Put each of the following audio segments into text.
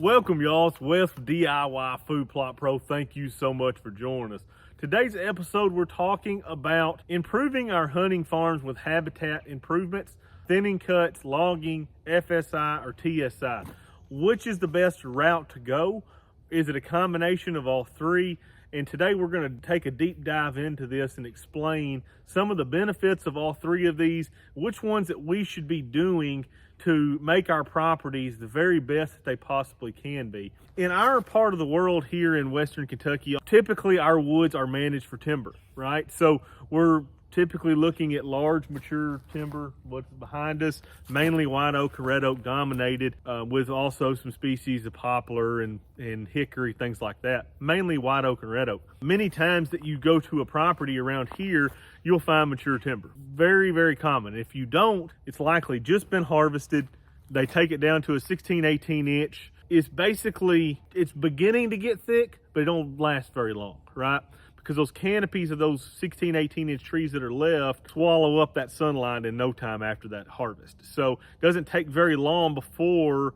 Welcome, y'all. It's Wes with DIY Food Plot Pro. Thank you so much for joining us. Today's episode, we're talking about improving our hunting farms with habitat improvements, thinning cuts, logging, FSI, or TSI. Which is the best route to go? Is it a combination of all three? And today we're going to take a deep dive into this and explain some of the benefits of all three of these, which ones that we should be doing to make our properties the very best that they possibly can be. In our part of the world here in Western Kentucky, typically our woods are managed for timber, right? So we're typically looking at large mature timber. What's behind us, mainly white oak, red oak dominated, with also some species of poplar and hickory, things like that. Mainly white oak and red oak. Many times that you go to a property around here, you'll find mature timber. Very, very common. If you don't, it's likely just been harvested. They take it down to a 16, 18 inch. It's beginning to get thick, but it don't last very long, right? Because those canopies of those 16, 18 inch trees that are left swallow up that sunlight in no time after that harvest. So it doesn't take very long before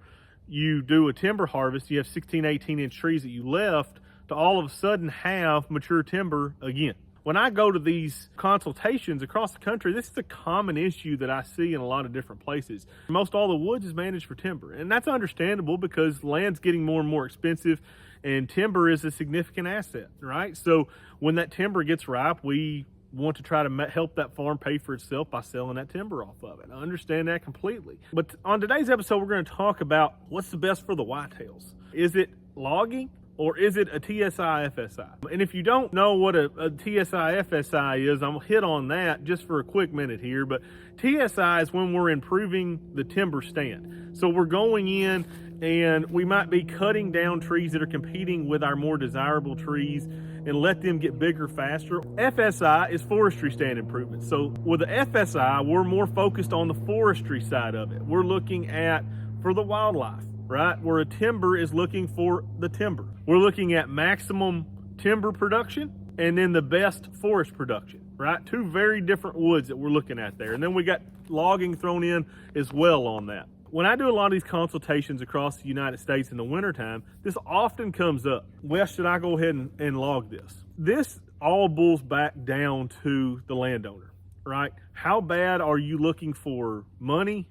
you do a timber harvest. You have 16, 18 inch trees that you left to all of a sudden have mature timber again. When I go to these consultations across the country, this is a common issue that I see in a lot of different places. Most all the woods is managed for timber, and that's understandable because land's getting more and more expensive and timber is a significant asset, right? So when that timber gets ripe, we want to try to help that farm pay for itself by selling that timber off of it. I understand that completely. But on today's episode, we're going to talk about what's the best for the whitetails. Is it logging? Or is it a TSI FSI? And if you don't know what a TSI FSI is, I'm gonna hit on that just for a quick minute here. But TSI is when we're improving the timber stand. So we're going in and we might be cutting down trees that are competing with our more desirable trees and let them get bigger faster. FSI is forestry stand improvement. So with the FSI, we're more focused on the forestry side of it. We're looking at for the wildlife, right? Where a timber is looking for the timber. We're looking at maximum timber production and then the best forest production, right? Two very different woods that we're looking at there. And then we got logging thrown in as well on that. When I do a lot of these consultations across the United States in the wintertime, this often comes up. Well, should I go ahead and log this? This all boils back down to the landowner, right? How bad are you looking for money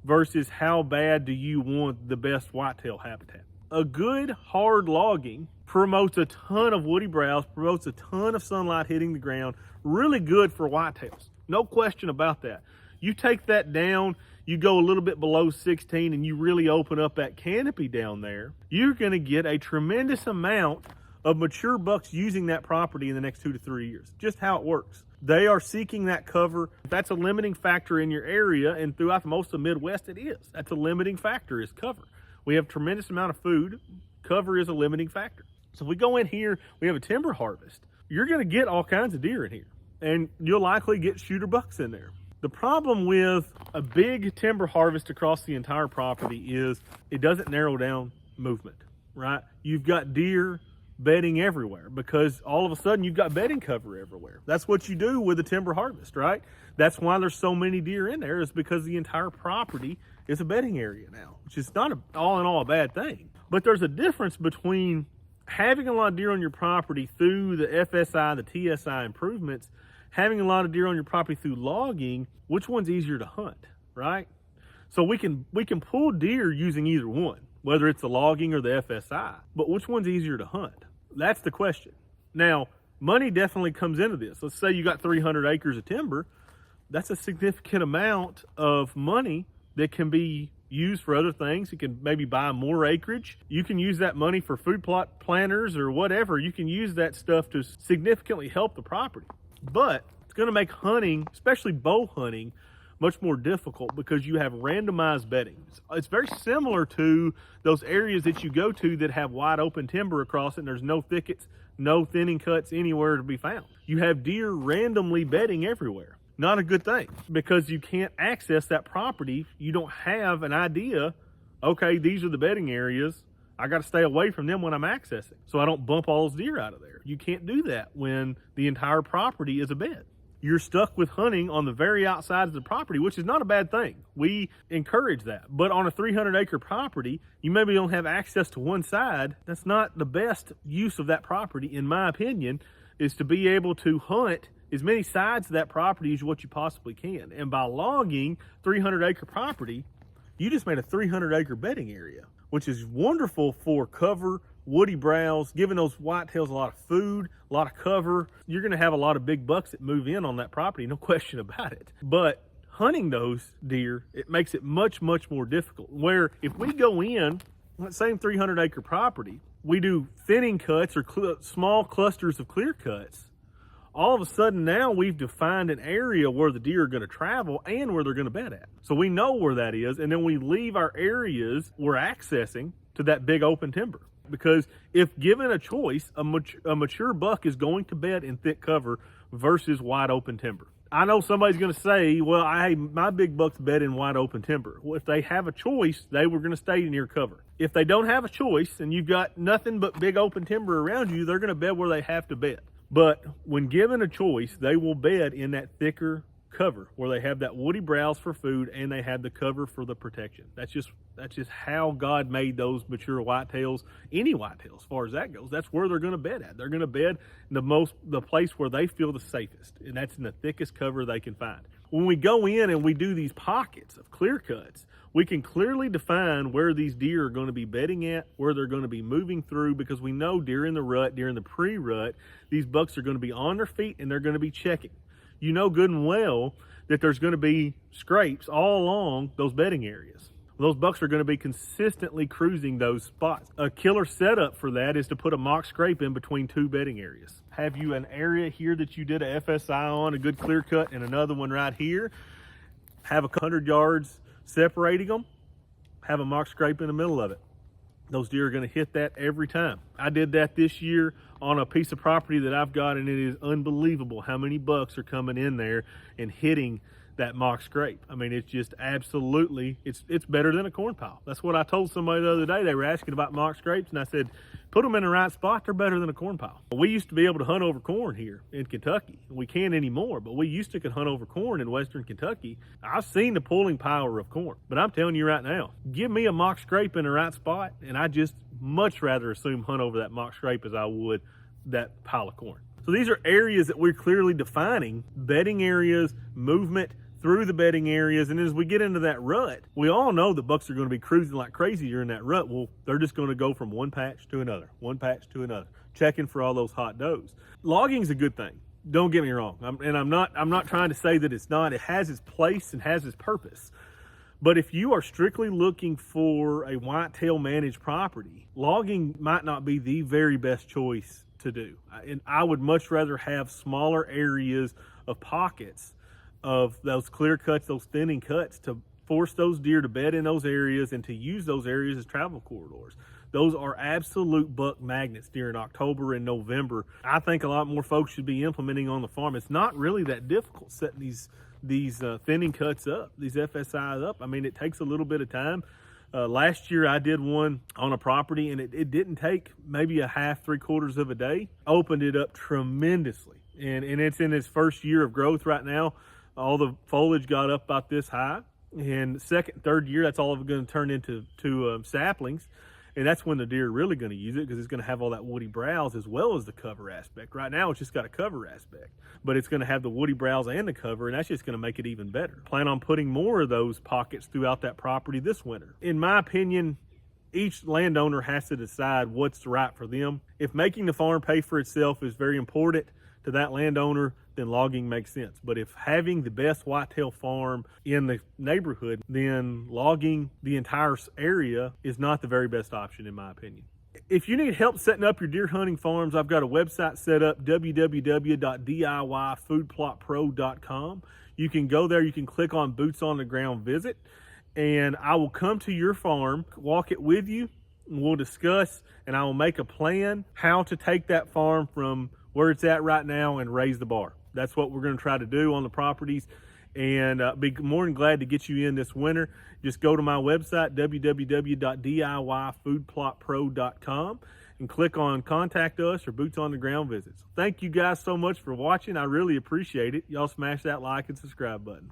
versus how bad do you want the best whitetail habitat? A good hard logging promotes a ton of woody browse, promotes a ton of sunlight hitting the ground, really good for whitetails. No question about that. You take that down, you go a little bit below 16 and you really open up that canopy down there, you're gonna get a tremendous amount of mature bucks using that property in the next 2 to 3 years. Just how it works. They are seeking that cover. That's a limiting factor in your area, and throughout most of the Midwest it is. That's a limiting factor, is cover. We have a tremendous amount of food. Cover is a limiting factor. So if we go in here, we have a timber harvest. You're gonna get all kinds of deer in here, and you'll likely get shooter bucks in there. The problem with a big timber harvest across the entire property is it doesn't narrow down movement, right? You've got deer bedding everywhere because all of a sudden you've got bedding cover everywhere. That's what you do with a timber harvest, right? That's why there's so many deer in there, is because the entire property is a bedding area now, which is not all in all a bad thing. But there's a difference between having a lot of deer on your property through the FSI, the TSI improvements, having a lot of deer on your property through logging. Which one's easier to hunt, right? So we can pull deer using either one, whether it's the logging or the FSI, but which one's easier to hunt? That's the question. Now, money definitely comes into this. Let's say you got 300 acres of timber. That's a significant amount of money that can be used for other things. You can maybe buy more acreage. You can use that money for food plot planters or whatever. You can use that stuff to significantly help the property. But it's going to make hunting, especially bow hunting, much more difficult because you have randomized bedding. It's very similar to those areas that you go to that have wide open timber across it and there's no thickets, no thinning cuts anywhere to be found. You have deer randomly bedding everywhere. Not a good thing because you can't access that property. You don't have an idea, okay, these are the bedding areas. I got to stay away from them when I'm accessing so I don't bump all those deer out of there. You can't do that when the entire property is a bed. you're stuck with hunting on the very outside of the property, which is not a bad thing. We encourage that. But on a 300-acre property, you maybe don't have access to one side. That's not the best use of that property, in my opinion, is to be able to hunt as many sides of that property as what you possibly can. And by logging 300-acre property, you just made a 300-acre bedding area, which is wonderful for cover, woody browse, giving those whitetails a lot of food, a lot of cover. You're going to have a lot of big bucks that move in on that property, no question about it. But hunting those deer, it makes it much, much more difficult. Where if we go in, that same 300-acre property, we do thinning cuts or small clusters of clear cuts, all of a sudden now we've defined an area where the deer are going to travel and where they're going to bed at. So we know where that is, and then we leave our areas we're accessing to that big open timber. Because if given a choice, a mature buck is going to bed in thick cover versus wide open timber. I know somebody's going to say, well, my big buck's bed in wide open timber. Well, if they have a choice, they were going to stay near cover. If they don't have a choice and you've got nothing but big open timber around you, they're going to bed where they have to bed. But when given a choice, they will bed in that thicker cover where they have that woody browse for food and they have the cover for the protection. That's just how God made those mature whitetails, any whitetail as far as that goes. That's where they're going to bed at. They're going to bed in the place where they feel the safest, and that's in the thickest cover they can find. When we go in and we do these pockets of clear cuts, we can clearly define where these deer are going to be bedding at, where they're going to be moving through, because we know during the rut, during the pre-rut, these bucks are going to be on their feet and they're going to be checking. You know good and well that there's going to be scrapes all along those bedding areas. Those bucks are going to be consistently cruising those spots. A killer setup for that is to put a mock scrape in between two bedding areas. Have you an area here that you did a FSI on, a good clear cut, and another one right here. Have 100 yards separating them. Have a mock scrape in the middle of it. Those deer are going to hit that every time. I did that this year on a piece of property that I've got, and it is unbelievable how many bucks are coming in there and hitting that mock scrape. I mean, it's just absolutely, it's better than a corn pile. That's what I told somebody the other day. They were asking about mock scrapes, and I said, put them in the right spot, they're better than a corn pile. We used to be able to hunt over corn here in Kentucky. We can't anymore, but we used to could hunt over corn in western Kentucky. I've seen the pulling power of corn, but I'm telling you right now, give me a mock scrape in the right spot, and I just much rather assume hunt over that mock scrape as I would that pile of corn. So these are areas that we're clearly defining, bedding areas, movement through the bedding areas. And as we get into that rut, we all know the bucks are going to be cruising like crazy during that rut. Well, they're just going to go from one patch to another, checking for all those hot does. Logging is a good thing. Don't get me wrong. I'm not trying to say that it's not. It has its place and has its purpose. But if you are strictly looking for a whitetail managed property, logging might not be the very best choice to do. And I would much rather have smaller areas of pockets of those clear cuts, those thinning cuts, to force those deer to bed in those areas and to use those areas as travel corridors. Those are absolute buck magnets during October and November. I think a lot more folks should be implementing on the farm. It's not really that difficult setting these thinning cuts up, these FSIs up. I mean, it takes a little bit of time. Last year I did one on a property, and it didn't take maybe a half, 3/4 of a day. Opened it up tremendously, and it's in its first year of growth right now. All the foliage got up about this high, and second, third year, that's all of it going to turn into saplings. And that's when the deer are really going to use it, because it's going to have all that woody browse as well as the cover aspect. Right now, it's just got a cover aspect, but it's going to have the woody browse and the cover, and that's just going to make it even better. Plan on putting more of those pockets throughout that property this winter. In my opinion, each landowner has to decide what's right for them. If making the farm pay for itself is very important to that landowner, then logging makes sense. But if having the best whitetail farm in the neighborhood, then logging the entire area is not the very best option, in my opinion. If you need help setting up your deer hunting farms, I've got a website set up, www.diyfoodplotpro.com. You can go there, you can click on Boots on the Ground Visit, and I will come to your farm, walk it with you, and we'll discuss, and I will make a plan how to take that farm from where it's at right now and raise the bar. That's what we're going to try to do on the properties, and be more than glad to get you in this winter. Just go to my website, www.diyfoodplotpro.com, and click on contact us or boots on the ground visits. Thank you guys so much for watching. I really appreciate it. Y'all smash that like and subscribe button.